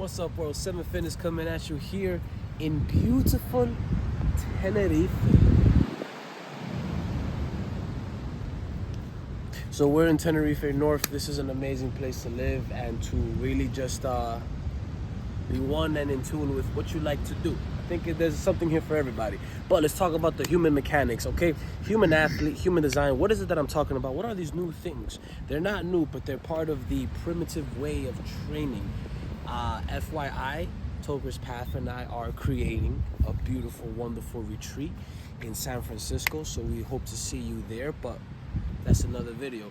What's up, world? 7 Fitness coming at you here in beautiful Tenerife. So we're in Tenerife North. This is an amazing place to live and to really just be one and in tune with what you like to do. I think there's something here for everybody. But let's talk about the human mechanics, okay? Human athlete, human design. What is it that I'm talking about? What are these new things? They're not new, but they're part of the primitive way of training. FYI, Tober's Path and I are creating a beautiful, wonderful retreat in San Francisco. So we hope to see you there, but that's another video.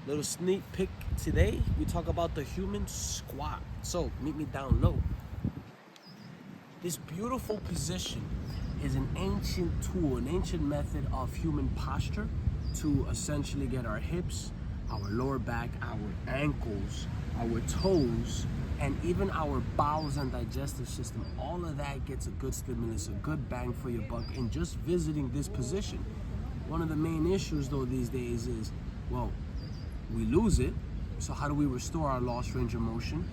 Little sneak peek today, we talk about the human squat. So meet me down low. This beautiful position is an ancient tool, an ancient method of human posture to essentially get our hips, our lower back, our ankles, our toes, and even our bowels and digestive system. All of that gets a good stimulus, a good bang for your buck in just visiting this position. One of the main issues though these days is, well, we lose it. So how do we restore our lost range of motion?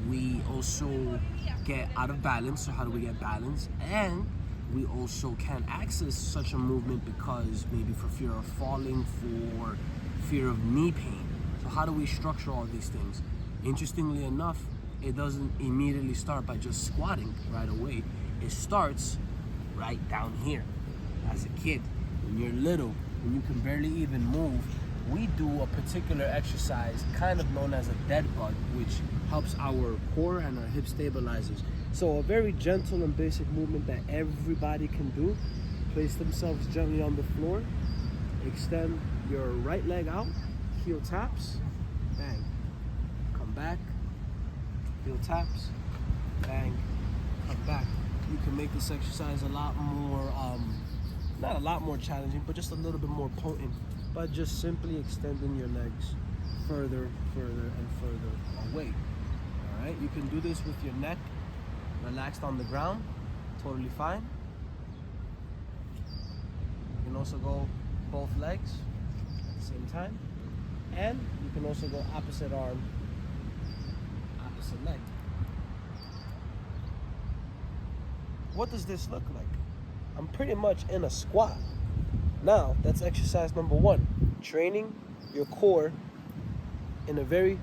We also get out of balance. So how do we get balance? And we also can't access such a movement because maybe for fear of falling, for fear of knee pain. So how do we structure all these things? Interestingly enough, it doesn't immediately start by just squatting right away. It starts right down here. As a kid, when you're little, when you can barely even move, we do a particular exercise kind of known as a dead bug, which helps our core and our hip stabilizers. So a very gentle and basic movement that everybody can do. Place themselves gently on the floor, extend your right leg out, heel taps, bang, come back, heel taps, bang, come back. You can make this exercise a lot more, not a lot more challenging, but just a little bit more potent by just simply extending your legs further, and further away. All right, you can do this with your neck relaxed on the ground, totally fine. You can also go both legs at the same time, and you can also go opposite arm, opposite leg. What does this look like? I'm pretty much in a squat. Now, that's exercise number 1, training your core in a very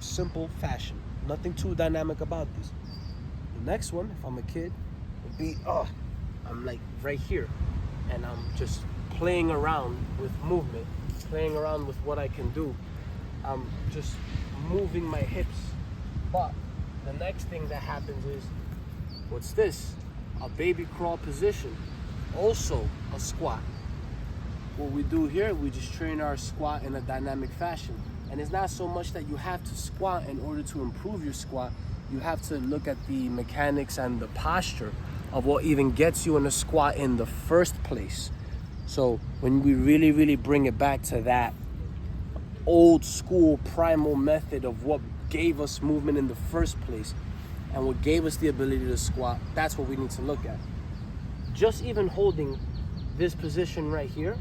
simple fashion. Nothing too dynamic about this. The next one, if I'm a kid, would be, I'm like right here, and I'm just playing around with movement, playing around with what I can do. I'm just moving my hips. But the next thing that happens is, what's this? A baby crawl position, also a squat. What we do here, we just train our squat in a dynamic fashion. And it's not so much that you have to squat in order to improve your squat. You have to look at the mechanics and the posture of what even gets you in a squat in the first place. So when we really bring it back to that old school primal method of what gave us movement in the first place and what gave us the ability to squat, that's what we need to look at. Just even holding this position right here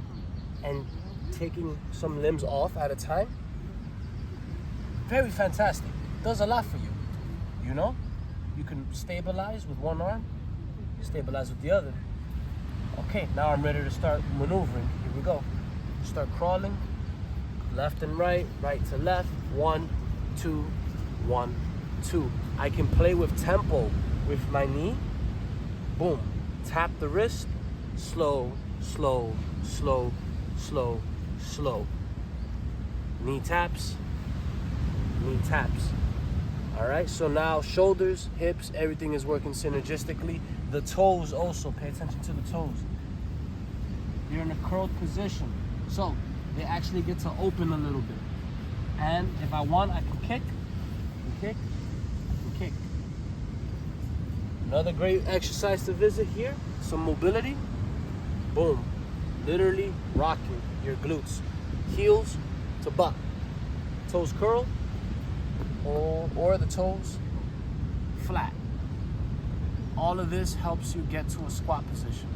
and taking some limbs off at a time, very fantastic. Does a lot for you. You know, you can stabilize with one arm, stabilize with the other. Okay, now I'm ready to start maneuvering. Here we go. Start crawling, left and right, right to left, 1, 2, 1, 2. I can play with tempo with my knee. Boom. Tap the wrist. Slow, slow, slow, slow, slow. Knee taps. Knee taps. All right, so now shoulders, hips, everything is working synergistically. The toes also, pay attention to the toes. You're in a curled position, so they actually get to open a little bit. And if I want, I can kick, kick, kick. Another great exercise to visit here, some mobility. Boom, literally rocking your glutes. Heels to butt, toes curl, or the toes flat. All of this helps you get to a squat position.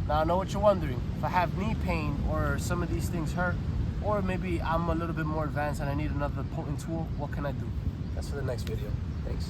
Now I know what you're wondering. If I have knee pain or some of these things hurt, or maybe I'm a little bit more advanced and I need another potent tool, what can I do? That's for the next video. Thanks.